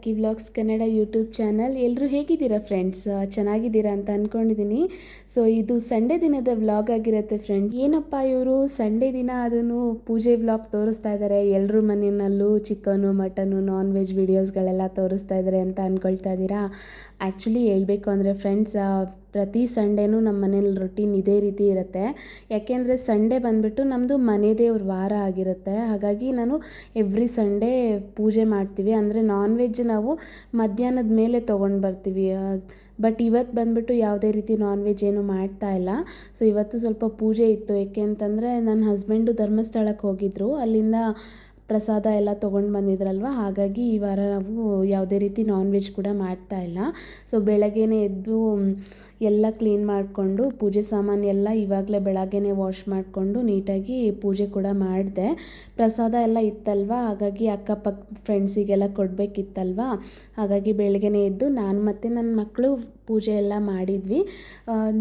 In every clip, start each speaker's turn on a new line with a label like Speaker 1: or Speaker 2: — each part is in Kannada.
Speaker 1: Lucky vlogs Kannada YouTube channel. ಎಲ್ಲರೂ ಹೇಗಿದ್ದೀರಾ ಫ್ರೆಂಡ್ಸ್? ಚೆನ್ನಾಗಿದ್ದೀರಾ ಅಂತ ಅಂದ್ಕೊಂಡಿದ್ದೀನಿ. ಸೊ ಇದು ಸಂಡೇ ದಿನದ ವ್ಲಾಗ್ ಆಗಿರುತ್ತೆ ಫ್ರೆಂಡ್ಸ್. ಏನಪ್ಪ ಇವರು ಸಂಡೇ ದಿನ ಅದನ್ನು ಪೂಜೆ ವ್ಲಾಗ್ ತೋರಿಸ್ತಾ ಇದ್ದಾರೆ, ಎಲ್ಲರ ಮನೆಯಲ್ಲೂ ಚಿಕನ್ನು ಮಟನ್ನು ನಾನ್ ವೆಜ್ ವೀಡಿಯೋಸ್ಗಳೆಲ್ಲ ತೋರಿಸ್ತಾ ಇದ್ದಾರೆ ಅಂತ ಅಂದ್ಕೊಳ್ತಾ ಇದ್ದೀರಾ. ಆ್ಯಕ್ಚುಲಿ ಹೇಳಬೇಕು ಅಂದರೆ ಫ್ರೆಂಡ್ಸ್, ಪ್ರತಿ ಸಂಡೇನೂ ನಮ್ಮ ಮನೇಲಿ ರೊಟೀನ್ ಇದೇ ರೀತಿ ಇರುತ್ತೆ. ಯಾಕೆಂದರೆ ಸಂಡೇ ಬಂದುಬಿಟ್ಟು ನಮ್ಮದು ಮನೆ ದೇವ್ರ ವಾರ ಆಗಿರುತ್ತೆ. ಹಾಗಾಗಿ ನಾನು ಎವ್ರಿ ಸಂಡೇ ಪೂಜೆ ಮಾಡ್ತೀವಿ. ಅಂದರೆ ನಾನ್ ವೆಜ್ ನಾವು ಮಧ್ಯಾಹ್ನದ ಮೇಲೆ ತೊಗೊಂಡು ಬರ್ತೀವಿ. ಬಟ್ ಇವತ್ತು ಬಂದುಬಿಟ್ಟು ಯಾವುದೇ ರೀತಿ ನಾನ್ ವೆಜ್ ಏನು ಮಾಡ್ತಾ ಇಲ್ಲ. ಸೊ ಇವತ್ತು ಸ್ವಲ್ಪ ಪೂಜೆ ಇತ್ತು. ಏಕೆ ಅಂತಂದರೆ ನನ್ನ ಹಸ್ಬೆಂಡು ಧರ್ಮಸ್ಥಳಕ್ಕೆ ಹೋಗಿದ್ದರು, ಅಲ್ಲಿಂದ ಪ್ರಸಾದ ಎಲ್ಲ ತೊಗೊಂಡು ಬಂದಿದ್ರಲ್ವ. ಹಾಗಾಗಿ ಈ ವಾರ ನಾವು ಯಾವುದೇ ರೀತಿ ನಾನ್ ವೆಜ್ ಕೂಡ ಮಾಡ್ತಾ ಇಲ್ಲ. ಸೊ ಬೆಳಗ್ಗೆನೇ ಎದ್ದು ಎಲ್ಲ ಕ್ಲೀನ್ ಮಾಡಿಕೊಂಡು ಪೂಜೆ ಸಾಮಾನು ಎಲ್ಲ ಇವಾಗಲೇ ಬೆಳಗ್ಗೆನೇ ವಾಶ್ ಮಾಡಿಕೊಂಡು ನೀಟಾಗಿ ಪೂಜೆ ಕೂಡ ಮಾಡಿದೆ. ಪ್ರಸಾದ ಎಲ್ಲ ಇತ್ತಲ್ವ, ಹಾಗಾಗಿ ಅಕ್ಕಪಕ್ಕ ಫ್ರೆಂಡ್ಸಿಗೆಲ್ಲ ಕೊಡಬೇಕಿತ್ತಲ್ವ. ಹಾಗಾಗಿ ಬೆಳಗ್ಗೆನೇ ಎದ್ದು ನಾನು ಮತ್ತು ನನ್ನ ಮಕ್ಕಳು ಪೂಜೆ ಎಲ್ಲ ಮಾಡಿದ್ವಿ.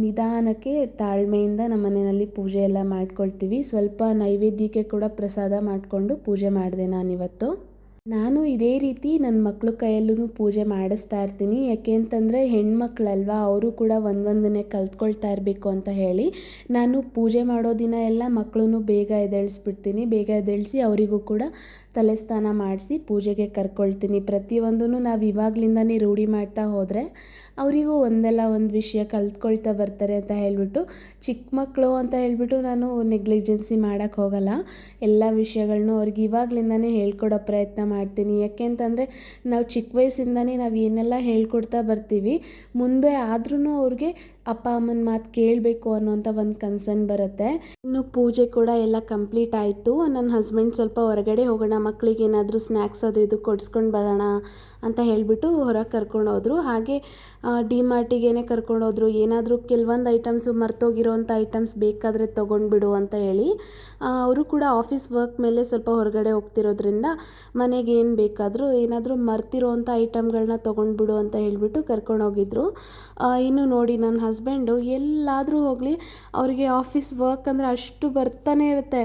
Speaker 1: ನಿಧಾನಕ್ಕೆ ತಾಳ್ಮೆಯಿಂದ ನಮ್ಮ ಮನೆಯಲ್ಲಿ ಪೂಜೆ ಎಲ್ಲ ಮಾಡ್ಕೊಳ್ತೀವಿ. ಸ್ವಲ್ಪ ನೈವೇದ್ಯಕ್ಕೆ ಕೂಡ ಪ್ರಸಾದ ಮಾಡಿಕೊಂಡು ಪೂಜೆ ಮಾಡಿದೆ ನಾನಿವತ್ತು. ನಾನು ಇದೇ ರೀತಿ ನನ್ನ ಮಕ್ಕಳ ಕೈಯಲ್ಲೂ ಪೂಜೆ ಮಾಡಿಸ್ತಾ ಇರ್ತೀನಿ. ಯಾಕೆ ಅಂತಂದರೆ ಹೆಣ್ಮಕ್ಳಲ್ವ, ಅವರು ಕೂಡ ಒಂದೊಂದನ್ನೇ ಕಲ್ತ್ಕೊಳ್ತಾ ಇರಬೇಕು ಅಂತ ಹೇಳಿ ನಾನು ಪೂಜೆ ಮಾಡೋ ದಿನ ಎಲ್ಲ ಮಕ್ಕಳನ್ನು ಬೇಗ ಎದ್ದೇಳಿಸ್ಬಿಡ್ತೀನಿ. ಬೇಗ ಎದ್ದೇಳಿಸಿ ಅವರಿಗೂ ಕೂಡ ತಲೆ ಸ್ನಾನ ಮಾಡಿಸಿ ಪೂಜೆಗೆ ಕರ್ಕೊಳ್ತೀನಿ. ಪ್ರತಿಯೊಂದೂ ನಾವು ಇವಾಗಲಿಂದನೇ ರೂಢಿ ಮಾಡ್ತಾ ಹೋದರೆ ಅವರಿಗೂ ಒಂದಲ್ಲ ಒಂದು ವಿಷಯ ಕಲ್ತ್ಕೊಳ್ತಾ ಬರ್ತಾರೆ ಅಂತ ಹೇಳಿಬಿಟ್ಟು, ಚಿಕ್ಕ ಮಕ್ಕಳು ಅಂತ ಹೇಳಿಬಿಟ್ಟು ನಾನು ನೆಗ್ಲಿಜೆನ್ಸಿ ಮಾಡೋಕ್ಕೆ ಹೋಗಲ್ಲ. ಎಲ್ಲ ವಿಷಯಗಳನ್ನೂ ಅವ್ರಿಗೆ ಇವಾಗಲಿಂದನೇ ಹೇಳ್ಕೊಡೋ ಪ್ರಯತ್ನ ಮಾಡ್ತೀನಿ. ಯಾಕೆ ಅಂತಂದರೆ ನಾವು ಚಿಕ್ಕ ವಯಸ್ಸಿಂದನೇ ನಾವು ಏನೆಲ್ಲ ಹೇಳ್ಕೊಡ್ತಾ ಬರ್ತೀವಿ, ಮುಂದೆ ಆದ್ರೂ ಅವ್ರಿಗೆ ಅಪ್ಪ ಅಮ್ಮನ ಮಾತು ಕೇಳಬೇಕು ಅನ್ನೋಂಥ ಒಂದು ಕನ್ಸರ್ನ್ ಬರುತ್ತೆ. ಇನ್ನು ಪೂಜೆ ಕೂಡ ಎಲ್ಲ ಕಂಪ್ಲೀಟ್ ಆಯಿತು. ನನ್ನ ಹಸ್ಬೆಂಡ್ ಸ್ವಲ್ಪ ಹೊರಗಡೆ ಹೋಗೋಣ, ಮಕ್ಕಳಿಗೆ ಏನಾದರೂ ಸ್ನ್ಯಾಕ್ಸ್ ಅದು ಇದು ಕೊಡಿಸ್ಕೊಂಡು ಬರೋಣ ಅಂತ ಹೇಳಿಬಿಟ್ಟು ಹೊರಗೆ ಕರ್ಕೊಂಡೋದ್ರು. ಹಾಗೆ ಡಿಮಾರ್ಟಿಗೇನೆ ಕರ್ಕೊಂಡೋದ್ರು. ಏನಾದರೂ ಕೆಲವೊಂದು ಐಟಮ್ಸು ಮರ್ತೋಗಿರೋವಂಥ ಐಟಮ್ಸ್ ಬೇಕಾದರೆ ತೊಗೊಂಡ್ಬಿಡು ಅಂತ ಹೇಳಿ. ಅವರು ಕೂಡ ಆಫೀಸ್ ವರ್ಕ್ ಮೇಲೆ ಸ್ವಲ್ಪ ಹೊರಗಡೆ ಹೋಗ್ತಿರೋದ್ರಿಂದ ಮನೆಗೆ ಏನು ಬೇಕಾದರೂ ಏನಾದರೂ ಮರ್ತಿರೋವಂಥ ಐಟಮ್ಗಳನ್ನ ತೊಗೊಂಡ್ಬಿಡು ಅಂತ ಹೇಳಿಬಿಟ್ಟು ಕರ್ಕೊಂಡೋಗಿದ್ರು. ಇನ್ನು ನೋಡಿ ನನ್ನ ಹಸ್ಬೆಂಡು ಎಲ್ಲಾದರೂ ಹೋಗಲಿ, ಅವರಿಗೆ ಆಫೀಸ್ ವರ್ಕ್ ಅಂದರೆ ಅಷ್ಟು ಬರ್ತಾನೆ ಇರುತ್ತೆ.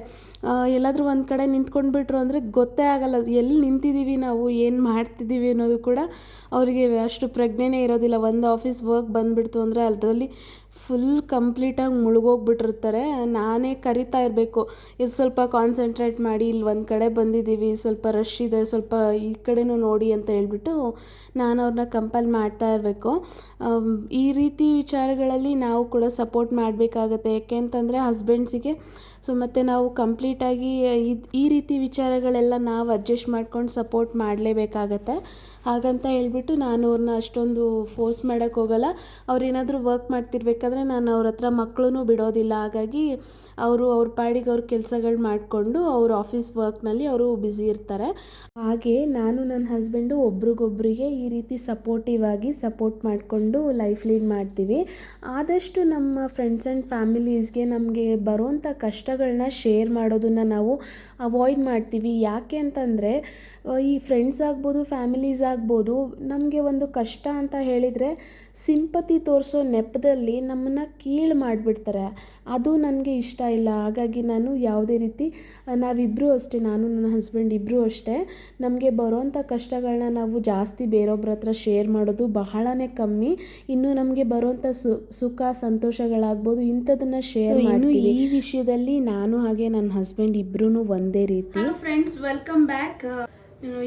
Speaker 1: ಎಲ್ಲಾದರೂ ಒಂದು ಕಡೆ ನಿಂತ್ಕೊಂಡ್ಬಿಟ್ರು ಅಂದರೆ ಗೊತ್ತೇ ಆಗೋಲ್ಲ ಎಲ್ಲಿ ನಿಂತಿದ್ದೀವಿ, ನಾವು ಏನು ಮಾಡ್ತಿದ್ದೀವಿ ಅನ್ನೋದು ಕೂಡ ಅವರಿಗೆ ಅಷ್ಟು ಪ್ರಜ್ಞೆನೇ ಇರೋದಿಲ್ಲ. ಒಂದು ಆಫೀಸ್ ವರ್ಕ್ ಬಂದುಬಿಡ್ತು ಅಂದರೆ ಅದರಲ್ಲಿ ಫುಲ್ ಕಂಪ್ಲೀಟಾಗಿ ಮುಳುಗೋಗ್ಬಿಟ್ಟಿರ್ತಾರೆ. ನಾನೇ ಕರಿತಾ ಇರಬೇಕು, ಇದು ಸ್ವಲ್ಪ ಕಾನ್ಸಂಟ್ರೇಟ್ ಮಾಡಿ, ಇಲ್ಲಿ ಒಂದು ಕಡೆ ಬಂದಿದ್ದೀವಿ, ಸ್ವಲ್ಪ ರಶ್ ಇದೆ, ಸ್ವಲ್ಪ ಈ ಕಡೆನೂ ನೋಡಿ ಅಂತ ಹೇಳ್ಬಿಟ್ಟು ನಾನು ಅವ್ರನ್ನ ಕಂಪಲ್ ಮಾಡ್ತಾ ಇರಬೇಕು. ಈ ರೀತಿ ವಿಚಾರಗಳಲ್ಲಿ ನಾವು ಕೂಡ ಸಪೋರ್ಟ್ ಮಾಡಬೇಕಾಗತ್ತೆ. ಯಾಕೆ ಅಂತಂದರೆ ಹಸ್ಬೆಂಡ್ಸಿಗೆ ಸೊ ಮತ್ತು ನಾವು ಕಂಪ್ಲೀಟಾಗಿ ಈ ರೀತಿ ವಿಚಾರಗಳೆಲ್ಲ ನಾವು ಅಡ್ಜಸ್ಟ್ ಮಾಡ್ಕೊಂಡು ಸಪೋರ್ಟ್ ಮಾಡಲೇಬೇಕಾಗತ್ತೆ. ಹಾಗಂತ ಹೇಳ್ಬಿಟ್ಟು ನಾನು ಅವ್ರನ್ನ ಅಷ್ಟೊಂದು ಫೋರ್ಸ್ ಮಾಡೋಕ್ಕೆ ಹೋಗಲ್ಲ. ಅವ್ರೇನಾದರೂ ವರ್ಕ್ ಮಾಡ್ತಿರ್ಬೇಕಾದ್ರೆ ನಾನು ಅವ್ರ ಹತ್ರ ಮಕ್ಕಳೂ ಬಿಡೋದಿಲ್ಲ. ಹಾಗಾಗಿ ಅವರು ಅವ್ರ ಪಾಡಿಗೆ ಅವ್ರ ಕೆಲಸಗಳು ಮಾಡಿಕೊಂಡು ಅವ್ರ ಆಫೀಸ್ ವರ್ಕ್ನಲ್ಲಿ ಅವರು ಬ್ಯುಸಿ ಇರ್ತಾರೆ. ಹಾಗೆ ನಾನು ನನ್ನ ಹಸ್ಬೆಂಡು ಒಬ್ರಿಗೊಬ್ರಿಗೆ ಈ ರೀತಿ ಸಪೋರ್ಟಿವ್ ಆಗಿ ಸಪೋರ್ಟ್ ಮಾಡಿಕೊಂಡು ಲೈಫ್ ಲೀಡ್ ಮಾಡ್ತೀವಿ. ಆದಷ್ಟು ನಮ್ಮ ಫ್ರೆಂಡ್ಸ್ ಆ್ಯಂಡ್ ಫ್ಯಾಮಿಲೀಸ್ಗೆ ನಮಗೆ ಬರೋವಂಥ ಕಷ್ಟಗಳನ್ನ ಶೇರ್ ಮಾಡೋದನ್ನು ನಾವು ಅವಾಯ್ಡ್ ಮಾಡ್ತೀವಿ. ಯಾಕೆ ಅಂತಂದರೆ ಈ ಫ್ರೆಂಡ್ಸ್ ಆಗ್ಬೋದು, ಫ್ಯಾಮಿಲೀಸ್ ಆಗ್ಬೋದು, ನಮಗೆ ಒಂದು ಕಷ್ಟ ಅಂತ ಹೇಳಿದರೆ ಸಿಂಪತಿ ತೋರಿಸೋ ನೆಪದಲ್ಲಿ ನಮ್ಮನ್ನು ಕೀಳು ಮಾಡಿಬಿಡ್ತಾರೆ. ಅದು ನನಗೆ ಇಷ್ಟ ಇಲ್ಲ. ಹಾಗಾಗಿ ನಾನು ಯಾವುದೇ ರೀತಿ ನಾವಿಬ್ಬರೂ ಅಷ್ಟೇ, ನಾನು ನನ್ನ ಹಸ್ಬೆಂಡ್ ಇಬ್ಬರೂ ಅಷ್ಟೇ, ನಮಗೆ ಬರೋವಂಥ ಕಷ್ಟಗಳನ್ನ ನಾವು ಜಾಸ್ತಿ ಬೇರೊಬ್ಬರ ಹತ್ರ ಶೇರ್ ಮಾಡೋದು ಬಹಳನೇ ಕಮ್ಮಿ. ಇನ್ನು ನಮಗೆ ಬರೋವಂಥ ಸುಖ ಸಂತೋಷಗಳಾಗ್ಬೋದು, ಇಂಥದನ್ನು ಶೇರ್ ಮಾಡ್ತೀವಿ. ಈ ವಿಷಯದಲ್ಲಿ ನಾನು ಹಾಗೆ ನನ್ನ ಹಸ್ಬೆಂಡ್ ಇಬ್ಬರೂ ಒಂದೇ ರೀತಿ.
Speaker 2: Friends, welcome back.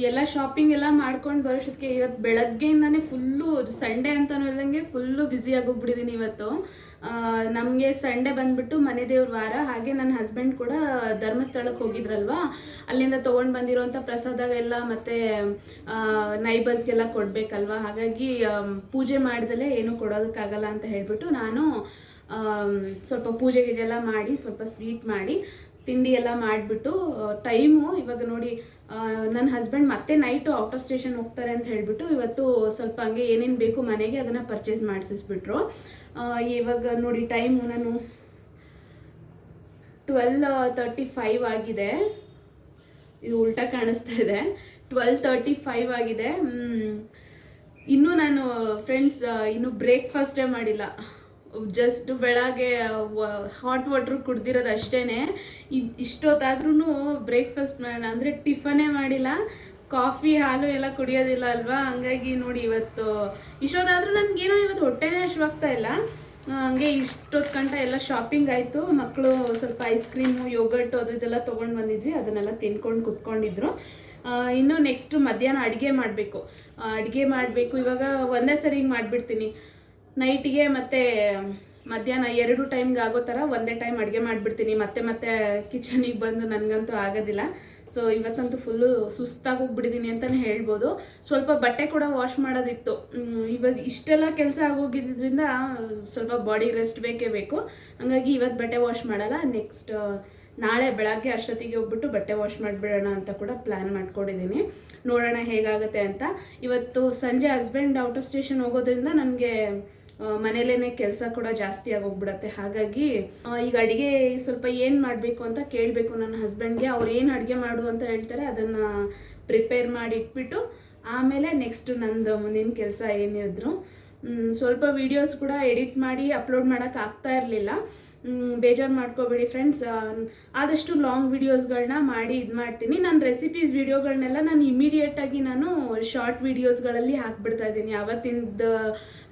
Speaker 2: ಎಲ್ಲ ಶಾಪಿಂಗ್ ಎಲ್ಲ ಮಾಡ್ಕೊಂಡು ಬರೋಷ್ಟೊತ್ತಿಗೆ ಇವತ್ತು ಬೆಳಗ್ಗೆಯಿಂದಾನೇ ಫುಲ್ಲು ಸಂಡೇ ಅಂತಲೂ ಇಲ್ದಂಗೆ ಫುಲ್ಲು ಬ್ಯುಸಿ ಆಗೋಗ್ಬಿಟ್ಟಿದ್ದೀನಿ ಇವತ್ತು. ನಮಗೆ ಸಂಡೇ ಬಂದುಬಿಟ್ಟು ಮನೆ ದೇವ್ರ ವಾರ. ಹಾಗೆ ನನ್ನ ಹಸ್ಬೆಂಡ್ ಕೂಡ ಧರ್ಮಸ್ಥಳಕ್ಕೆ ಹೋಗಿದ್ರಲ್ವ, ಅಲ್ಲಿಂದ ತೊಗೊಂಡು ಬಂದಿರೋಂಥ ಪ್ರಸಾದ ಎಲ್ಲ ಮತ್ತು ನೈಬರ್ಸ್ಗೆಲ್ಲ ಕೊಡಬೇಕಲ್ವ. ಹಾಗಾಗಿ ಪೂಜೆ ಮಾಡ್ದಲೇ ಏನೂ ಕೊಡೋದಕ್ಕಾಗಲ್ಲ ಅಂತ ಹೇಳಿಬಿಟ್ಟು ನಾನು ಸ್ವಲ್ಪ ಪೂಜೆ ಗೀಜೆಲ್ಲ ಮಾಡಿ ಸ್ವಲ್ಪ ಸ್ವೀಟ್ ಮಾಡಿ ತಿಂಡಿ ಎಲ್ಲ ಮಾಡಿಬಿಟ್ಟು ಟೈಮು ಇವಾಗ ನೋಡಿ, ನನ್ನ ಹಸ್ಬೆಂಡ್ ಮತ್ತೆ ನೈಟು ಔಟ್ ಆಫ್ ಸ್ಟೇಷನ್ ಹೋಗ್ತಾರೆ ಅಂತ ಹೇಳಿಬಿಟ್ಟು ಇವತ್ತು ಸ್ವಲ್ಪ ಹಂಗೆ ಏನೇನು ಬೇಕು ಮನೆಗೆ ಅದನ್ನು ಪರ್ಚೇಸ್ ಮಾಡಿಸಿಸ್ಬಿಟ್ರು. ಇವಾಗ ನೋಡಿ ಟೈಮು ನಾನು 12:35 ಆಗಿದೆ. ಇದು ಉಲ್ಟಾ ಕಾಣಿಸ್ತಾ ಇದೆ, 12:35 ಆಗಿದೆ. ಇನ್ನೂ ನಾನು ಫ್ರೆಂಡ್ಸ್ ಇನ್ನೂ ಬ್ರೇಕ್ಫಾಸ್ಟೇ ಮಾಡಿಲ್ಲ. ಜಸ್ಟ್ ಬೆಳಗ್ಗೆ ಹಾಟ್ ವಾಟ್ರ್ ಕುಡ್ದಿರೋದು ಅಷ್ಟೇ. ಇಷ್ಟೊತ್ತಾದ್ರೂ ಬ್ರೇಕ್ಫಾಸ್ಟ್ ಅಂದರೆ ಟಿಫನೇ ಮಾಡಿಲ್ಲ. ಕಾಫಿ ಹಾಲು ಎಲ್ಲ ಕುಡಿಯೋದಿಲ್ಲ ಅಲ್ವಾ, ಹಂಗಾಗಿ ನೋಡಿ ಇವತ್ತು ಇಷ್ಟೊತ್ತಾದ್ರೂ ನನಗೇನೋ ಇವತ್ತು ಹೊಟ್ಟೆನೇ ಹಶ್ವಾಗ್ತಾ ಇಲ್ಲ. ಹಂಗೆ ಇಷ್ಟೊತ್ತು ಗಂಟ ಎಲ್ಲ ಶಾಪಿಂಗ್ ಆಯಿತು. ಮಕ್ಕಳು ಸ್ವಲ್ಪ ಐಸ್ ಕ್ರೀಮು ಯೋಗರ್ಟ್ ಅದು ಇದೆಲ್ಲ ತೊಗೊಂಡು ಬಂದಿದ್ವಿ, ಅದನ್ನೆಲ್ಲ ತಿನ್ಕೊಂಡು ಕುತ್ಕೊಂಡಿದ್ರು. ಇನ್ನು ನೆಕ್ಸ್ಟು ಮಧ್ಯಾಹ್ನ ಅಡುಗೆ ಮಾಡಬೇಕು. ಇವಾಗ ಒಂದೇ ಸರಿ ಹಿಂಗೆ ಮಾಡಿಬಿಡ್ತೀನಿ, ನೈಟಿಗೆ ಮತ್ತು ಮಧ್ಯಾಹ್ನ 2 ಟೈಮ್ಗೆ ಆಗೋ ಥರ ಒಂದೇ ಟೈಮ್ ಅಡುಗೆ ಮಾಡಿಬಿಡ್ತೀನಿ. ಮತ್ತೆ ಕಿಚನಿಗೆ ಬಂದು ನನಗಂತೂ ಆಗೋದಿಲ್ಲ. ಸೊ ಇವತ್ತಂತೂ ಫುಲ್ಲು ಸುಸ್ತಾಗಿ ಹೋಗ್ಬಿಟ್ಟಿದ್ದೀನಿ ಅಂತಲೇ ಹೇಳ್ಬೋದು. ಸ್ವಲ್ಪ ಬಟ್ಟೆ ಕೂಡ ವಾಶ್ ಮಾಡೋದಿತ್ತು. ಇವತ್ತು ಇಷ್ಟೆಲ್ಲ ಕೆಲಸ ಆಗೋಗಿದ್ದರಿಂದ ಸ್ವಲ್ಪ ಬಾಡಿ ರೆಸ್ಟ್ ಬೇಕೇ ಬೇಕು. ಹಾಗಾಗಿ ಇವತ್ತು ಬಟ್ಟೆ ವಾಶ್ ಮಾಡಲ್ಲ. ನೆಕ್ಸ್ಟ್ ನಾಳೆ ಬೆಳಗ್ಗೆ ಅಷ್ಟೊತ್ತಿಗೆ ಹೋಗ್ಬಿಟ್ಟು ಬಟ್ಟೆ ವಾಶ್ ಮಾಡಿಬಿಡೋಣ ಅಂತ ಕೂಡ ಪ್ಲ್ಯಾನ್ ಮಾಡ್ಕೊಂಡಿದ್ದೀನಿ. ನೋಡೋಣ ಹೇಗಾಗುತ್ತೆ ಅಂತ. ಇವತ್ತು ಸಂಜೆ ಹಸ್ಬೆಂಡ್ ಔಟ್ ಆಫ್ ಸ್ಟೇಷನ್ ಹೋಗೋದ್ರಿಂದ ನನಗೆ ಮನೇಲೇ ಕೆಲಸ ಕೂಡ ಜಾಸ್ತಿ ಆಗೋಗ್ಬಿಡತ್ತೆ. ಹಾಗಾಗಿ ಈಗ ಅಡುಗೆ ಸ್ವಲ್ಪ ಏನು ಮಾಡಬೇಕು ಅಂತ ಕೇಳಬೇಕು ನನ್ನ ಹಸ್ಬೆಂಡ್ಗೆ. ಅವ್ರು ಏನು ಅಡುಗೆ ಮಾಡು ಅಂತ ಹೇಳ್ತಾರೆ ಅದನ್ನು ಪ್ರಿಪೇರ್ ಮಾಡಿ ಇಟ್ಬಿಟ್ಟು ಆಮೇಲೆ ನೆಕ್ಸ್ಟ್ ನಂದು ಮುಂದಿನ ಕೆಲಸ ಏನಿದ್ರು. ಸ್ವಲ್ಪ ವೀಡಿಯೋಸ್ ಕೂಡ ಎಡಿಟ್ ಮಾಡಿ ಅಪ್ಲೋಡ್ ಮಾಡೋಕ್ಕೆ ಆಗ್ತಾ ಇರಲಿಲ್ಲ. ಬೇಜಾರು ಮಾಡ್ಕೋಬೇಡಿ ಫ್ರೆಂಡ್ಸ್. ಆದಷ್ಟು ಲಾಂಗ್ ವೀಡಿಯೋಸ್ಗಳನ್ನ ಮಾಡಿ ಇದು ಮಾಡ್ತೀನಿ. ನಾನು ರೆಸಿಪೀಸ್ ವೀಡಿಯೋಗಳನ್ನೆಲ್ಲ ನಾನು ಇಮಿಡಿಯೇಟಾಗಿ ನಾನು ಶಾರ್ಟ್ ವೀಡಿಯೋಸ್ಗಳಲ್ಲಿ ಹಾಕ್ಬಿಡ್ತಾ ಇದ್ದೀನಿ. ಅವತ್ತಿಂದ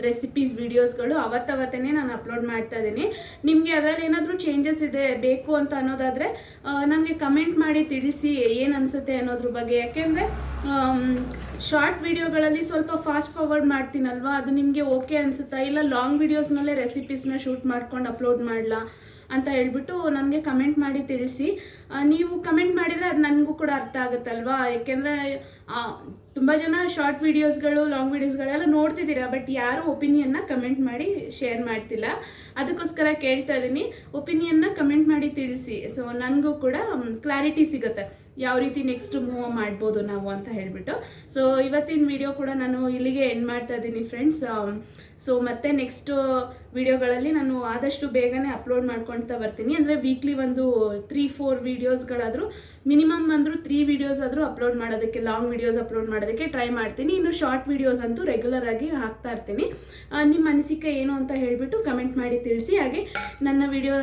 Speaker 2: ರೆಸಿಪೀಸ್ ವೀಡಿಯೋಸ್ಗಳು ಅವತ್ತೇ ನಾನು ಅಪ್ಲೋಡ್ ಮಾಡ್ತಾ ಇದ್ದೀನಿ. ನಿಮಗೆ ಅದರಲ್ಲಿ ಏನಾದರೂ ಚೇಂಜಸ್ ಇದೆ ಬೇಕು ಅಂತ ಅನ್ನೋದಾದರೆ ನನಗೆ ಕಮೆಂಟ್ ಮಾಡಿ ತಿಳಿಸಿ ಏನು ಅನಿಸುತ್ತೆ ಅನ್ನೋದ್ರ ಬಗ್ಗೆ. ಯಾಕೆಂದರೆ ಶಾರ್ಟ್ ವೀಡಿಯೋಗಳಲ್ಲಿ ಸ್ವಲ್ಪ ಫಾಸ್ಟ್ ಫಾರ್ವರ್ಡ್ ಮಾಡ್ತೀನಲ್ವ, ಅದು ನಿಮಗೆ ಓಕೆ ಅನಿಸುತ್ತಾ, ಇಲ್ಲ ಲಾಂಗ್ ವೀಡಿಯೋಸ್ನಲ್ಲೇ ರೆಸಿಪೀಸ್ನ ಶೂಟ್ ಮಾಡ್ಕೊಂಡು ಅಪ್ಲೋಡ್ ಮಾಡಲಾ ಅಂತ ಹೇಳ್ಬಿಟ್ಟು ನನಗೆ ಕಮೆಂಟ್ ಮಾಡಿ ತಿಳಿಸಿ. ನೀವು ಕಮೆಂಟ್ ಮಾಡಿದರೆ ಅದು ನನಗೂ ಕೂಡ ಅರ್ಥ ಆಗುತ್ತಲ್ವಾ. ಏಕೆಂದರೆ ತುಂಬ ಜನ ಶಾರ್ಟ್ ವೀಡಿಯೋಸ್ಗಳು ಲಾಂಗ್ ವೀಡಿಯೋಸ್ಗಳೆಲ್ಲ ನೋಡ್ತಿದ್ದೀರಾ, ಬಟ್ ಯಾರೂ ಒಪಿನಿಯನ್ನ ಕಮೆಂಟ್ ಮಾಡಿ ಶೇರ್ ಮಾಡ್ತಿಲ್ಲ. ಅದಕ್ಕೋಸ್ಕರ ಕೇಳ್ತಾ ಇದ್ದೀನಿ, ಒಪಿನಿಯನ್ನ ಕಮೆಂಟ್ ಮಾಡಿ ತಿಳಿಸಿ. ಸೊ ನನಗೂ ಕೂಡ ಕ್ಲಾರಿಟಿ ಸಿಗುತ್ತೆ ಯಾವ ರೀತಿ ನೆಕ್ಸ್ಟ್ ಮೂವ್ ಮಾಡ್ಬೋದು ನಾವು ಅಂತ ಹೇಳಿಬಿಟ್ಟು. ಸೊ ಇವತ್ತಿನ ವಿಡಿಯೋ ಕೂಡ ನಾನು ಇಲ್ಲಿಗೆ ಎಂಡ್ ಮಾಡ್ತಾ ಇದ್ದೀನಿ ಫ್ರೆಂಡ್ಸ್. ಸೊ ಮತ್ತೆ ನೆಕ್ಸ್ಟು ವಿಡಿಯೋಗಳಲ್ಲಿ ನಾನು ಆದಷ್ಟು ಬೇಗನೆ ಅಪ್ಲೋಡ್ ಮಾಡ್ಕೊಳ್ತಾ ಬರ್ತೀನಿ. ಅಂದರೆ ವೀಕ್ಲಿ ಒಂದು 3-4 ವೀಡಿಯೋಸ್ಗಳಾದರೂ ಮಿನಿಮಮ್ ಅಂದರೂ 3 ವೀಡಿಯೋಸ್ ಆದರೂ ಅಪ್ಲೋಡ್ ಮಾಡೋದಕ್ಕೆ, ಲಾಂಗ್ ವೀಡಿಯೋಸ್ ಅಪ್ಲೋಡ್ ಮಾಡೋದಕ್ಕೆ ಟ್ರೈ ಮಾಡ್ತೀನಿ. ಇನ್ನು ಶಾರ್ಟ್ ವೀಡಿಯೋಸ್ ಅಂತೂ ರೆಗ್ಯುಲರ್ ಆಗಿ ಹಾಕ್ತಾ ಇರ್ತೀನಿ. ನಿಮ್ಮ ಅನಿಸಿಕೆ ಏನು ಅಂತ ಹೇಳಿಬಿಟ್ಟು ಕಮೆಂಟ್ ಮಾಡಿ ತಿಳಿಸಿ. ಹಾಗೆ ನನ್ನ ವಿಡಿಯೋ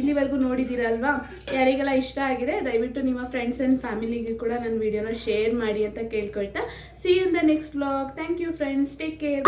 Speaker 2: ಇಲ್ಲಿವರೆಗೂ ನೋಡಿದ್ದೀರಲ್ವಾ, ಯಾರಿಗೆಲ್ಲ ಇಷ್ಟ ಆಗಿದೆ ದಯವಿಟ್ಟು ನಿಮ್ಮ ಫ್ರೆಂಡ್ಸ್ ಆ್ಯಂಡ್ ಫ್ಯಾಮಿಲಿಗೆ ಕೂಡ ನನ್ನ ವಿಡಿಯೋನ ಶೇರ್ ಮಾಡಿ ಅಂತ ಕೇಳ್ಕೊಳ್ತಾ, see you in the next vlog. Thank you friends, take care.